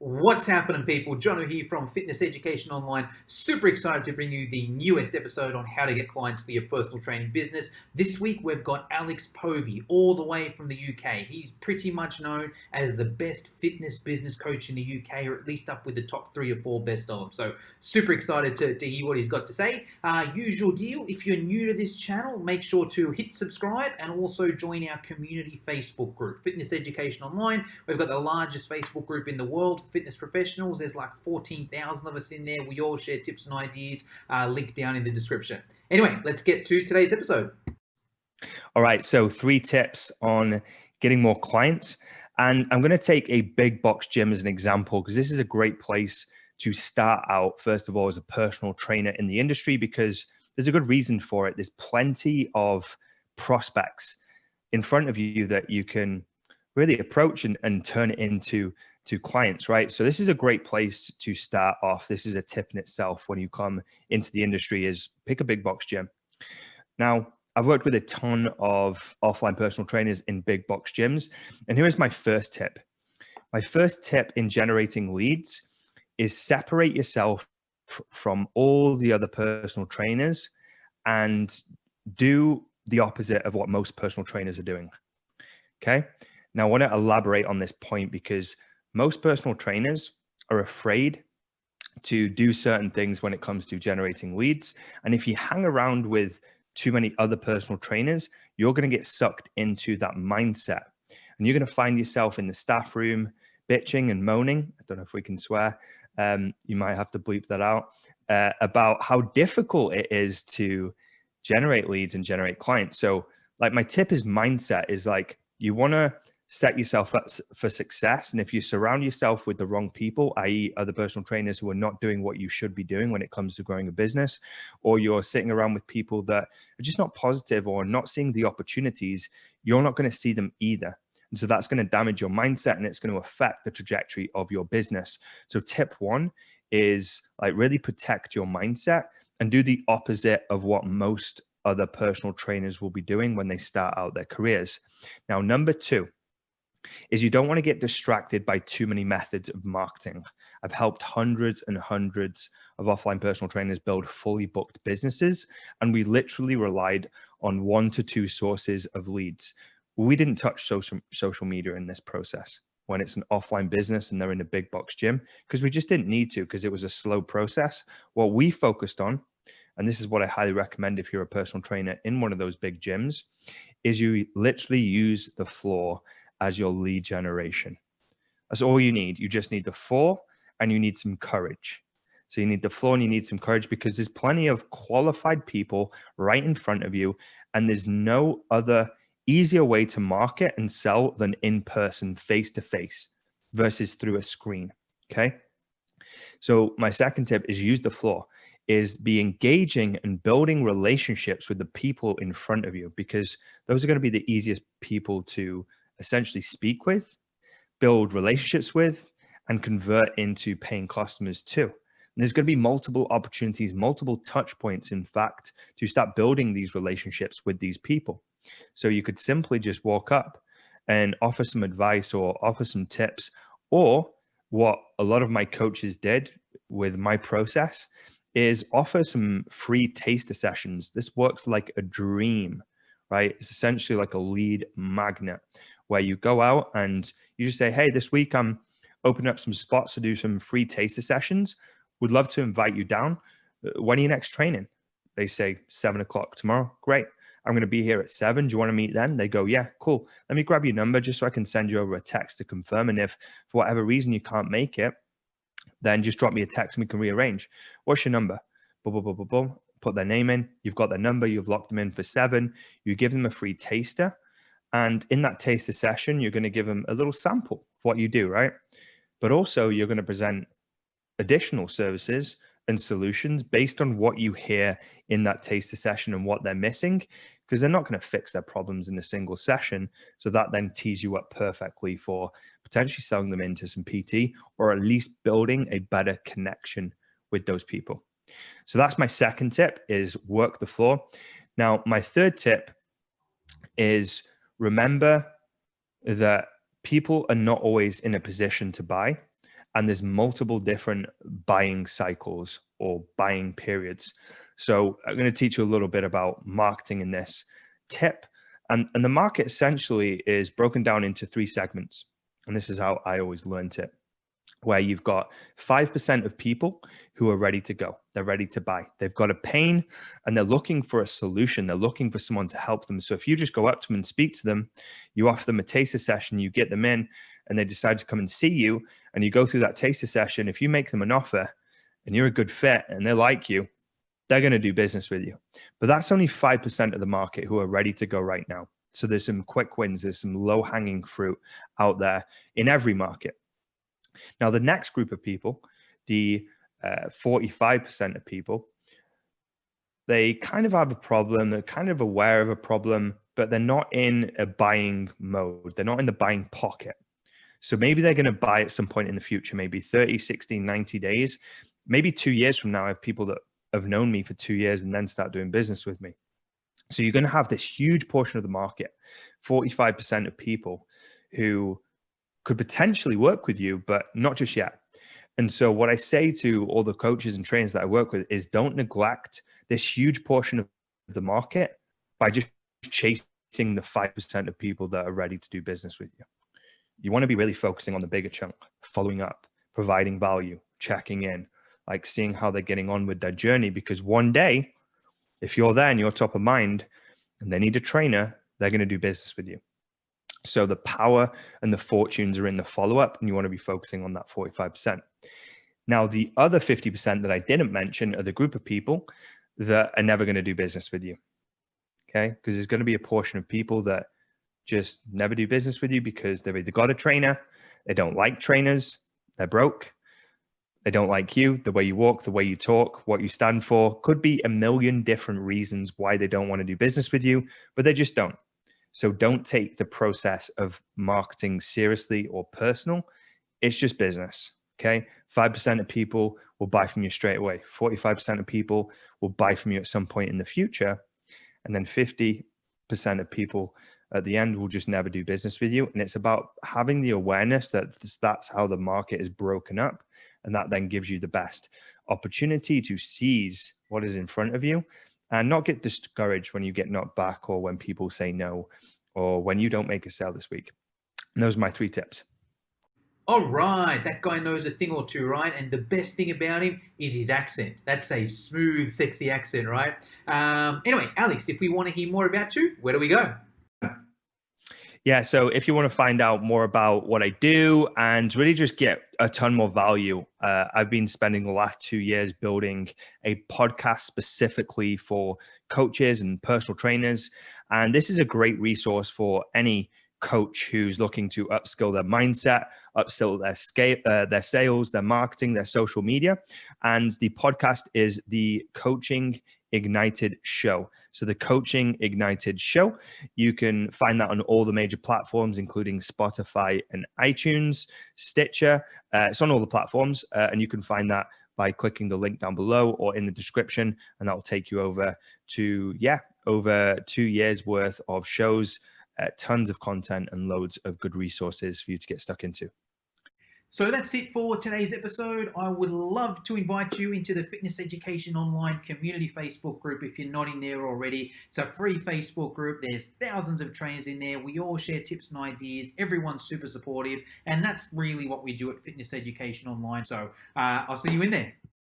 What's happening, people? Jono here from Fitness Education Online. Super excited to bring you the newest episode on how to get clients for your personal training business. This week, we've got Alex Povey, all the way from the UK. He's pretty much known as the best fitness business coach in the UK, or at least up with the top 3 or 4 best of them. So super excited to hear what he's got to say. Usual deal, if you're new to this channel, make sure to hit subscribe and also join our community Facebook group, Fitness Education Online. We've got the largest Facebook group in the world, fitness professionals. There's like 14,000 of us in there. We all share tips and ideas. Link down in the description. Anyway, let's get to today's episode. All right, so 3 tips on getting more clients. And I'm going to take a big box gym as an example, because this is a great place to start out, first of all, as a personal trainer in the industry, because there's a good reason for it. There's plenty of prospects in front of you that you can really approach and turn it into clients, right? So this is a great place to start off. This is a tip in itself when you come into the industry, is pick a big box gym. Now, I've worked with a ton of offline personal trainers in big box gyms. And here is my first tip. My first tip in generating leads is separate yourself from all the other personal trainers and do the opposite of what most personal trainers are doing. Okay. Now I want to elaborate on this point, because most personal trainers are afraid to do certain things when it comes to generating leads. And if you hang around with too many other personal trainers, you're going to get sucked into that mindset. And you're going to find yourself in the staff room bitching and moaning. I don't know if we can swear. You might have to bleep that out, about how difficult it is to generate leads and generate clients. So like my tip is mindset is like, you want to set yourself up for success. And if you surround yourself with the wrong people, i.e. other personal trainers who are not doing what you should be doing when it comes to growing a business, or you're sitting around with people that are just not positive or not seeing the opportunities, you're not going to see them either. And so that's going to damage your mindset, and it's going to affect the trajectory of your business. So tip 1 is like really protect your mindset and do the opposite of what most other personal trainers will be doing when they start out their careers. Now, number 2 is you don't want to get distracted by too many methods of marketing. I've helped hundreds and hundreds of offline personal trainers build fully booked businesses, and we literally relied on 1 to 2 sources of leads. We didn't touch social media in this process when it's an offline business and they're in a big box gym, because we just didn't need to, because it was a slow process. What we focused on, and this is what I highly recommend if you're a personal trainer in one of those big gyms, is you literally use the floor as your lead generation. That's all you need. You just need the floor and you need some courage. So you need the floor and you need some courage, because there's plenty of qualified people right in front of you, and there's no other easier way to market and sell than in person, face to face, versus through a screen. Okay. So my second tip is use the floor, is be engaging and building relationships with the people in front of you, because those are going to be the easiest people to essentially speak with, build relationships with, and convert into paying customers too. And there's going to be multiple opportunities, multiple touch points, in fact, to start building these relationships with these people. So you could simply just walk up and offer some advice or offer some tips, or what a lot of my coaches did with my process is offer some free taster sessions. This works like a dream, right? It's essentially like a lead magnet, where you go out and you just say, hey, this week I'm opening up some spots to do some free taster sessions. Would love to invite you down. When are you next training? They say 7 o'clock tomorrow. Great. I'm going to be here at 7. Do you want to meet then? They go, yeah, cool. Let me grab your number just so I can send you over a text to confirm. And if for whatever reason you can't make it, then just drop me a text and we can rearrange. What's your number? Boom, boom, boom, boom, boom. Put their name in. You've got their number. You've locked them in for 7. You give them a free taster. And in that taster session, you're going to give them a little sample of what you do, right? But also you're going to present additional services and solutions based on what you hear in that taster session and what they're missing, because they're not going to fix their problems in a single session. So that then tees you up perfectly for potentially selling them into some PT, or at least building a better connection with those people. So that's my second tip, is work the floor. Now, my third tip is remember that people are not always in a position to buy, and there's multiple different buying cycles or buying periods. So I'm going to teach you a little bit about marketing in this tip. And the market essentially is broken down into 3 segments. And this is how I always learned it, where you've got 5% of people who are ready to go. They're ready to buy. They've got a pain and they're looking for a solution. They're looking for someone to help them. So if you just go up to them and speak to them, you offer them a taster session, you get them in, and they decide to come and see you, and you go through that taster session. If you make them an offer and you're a good fit and they like you, they're going to do business with you. But that's only 5% of the market who are ready to go right now. So there's some quick wins. There's some low-hanging fruit out there in every market. Now, the next group of people, the 45% of people, they kind of have a problem. They're kind of aware of a problem, but they're not in a buying mode. They're not in the buying pocket. So maybe they're going to buy at some point in the future, maybe 30, 60, 90 days, maybe 2 years from now. I have people that have known me for 2 years and then start doing business with me. So you're going to have this huge portion of the market, 45% of people who could potentially work with you, but not just yet. And so what I say to all the coaches and trainers that I work with is don't neglect this huge portion of the market by just chasing the 5% of people that are ready to do business with you. You want to be really focusing on the bigger chunk, following up, providing value, checking in, like seeing how they're getting on with their journey. Because one day, if you're there and you're top of mind and they need a trainer, they're going to do business with you. So the power and the fortunes are in the follow-up, and you want to be focusing on that 45%. Now, the other 50% that I didn't mention are the group of people that are never going to do business with you. Okay? Because there's going to be a portion of people that just never do business with you because they've either got a trainer, they don't like trainers, they're broke, they don't like you, the way you walk, the way you talk, what you stand for. Could be a million different reasons why they don't want to do business with you, but they just don't. So don't take the process of marketing seriously or personal. It's just business, okay? 5% of people will buy from you straight away. 45% of people will buy from you at some point in the future. And then 50% of people at the end will just never do business with you. And it's about having the awareness that that's how the market is broken up. And that then gives you the best opportunity to seize what is in front of you and not get discouraged when you get knocked back or when people say no or when you don't make a sale this week. And those are my 3 tips. All right, that guy knows a thing or two, right? And the best thing about him is his accent. That's a smooth, sexy accent, right? Anyway, Alex, if we want to hear more about you, where do we go? Yeah, so if you want to find out more about what I do and really just get a ton more value, I've been spending the last 2 years building a podcast specifically for coaches and personal trainers. And this is a great resource for any coach who's looking to upskill their mindset, upskill their sales, their marketing, their social media. And the podcast is the Coaching Ignited Show. So the Coaching Ignited Show, you can find that on all the major platforms, including Spotify and iTunes, Stitcher. It's on all the platforms, and you can find that by clicking the link down below or in the description, and that will take you over to, over 2 years worth of shows, tons of content and loads of good resources for you to get stuck into. So that's it for today's episode. I would love to invite you into the Fitness Education Online Community Facebook group if you're not in there already. It's a free Facebook group. There's thousands of trainers in there. We all share tips and ideas. Everyone's super supportive. And that's really what we do at Fitness Education Online. So I'll see you in there.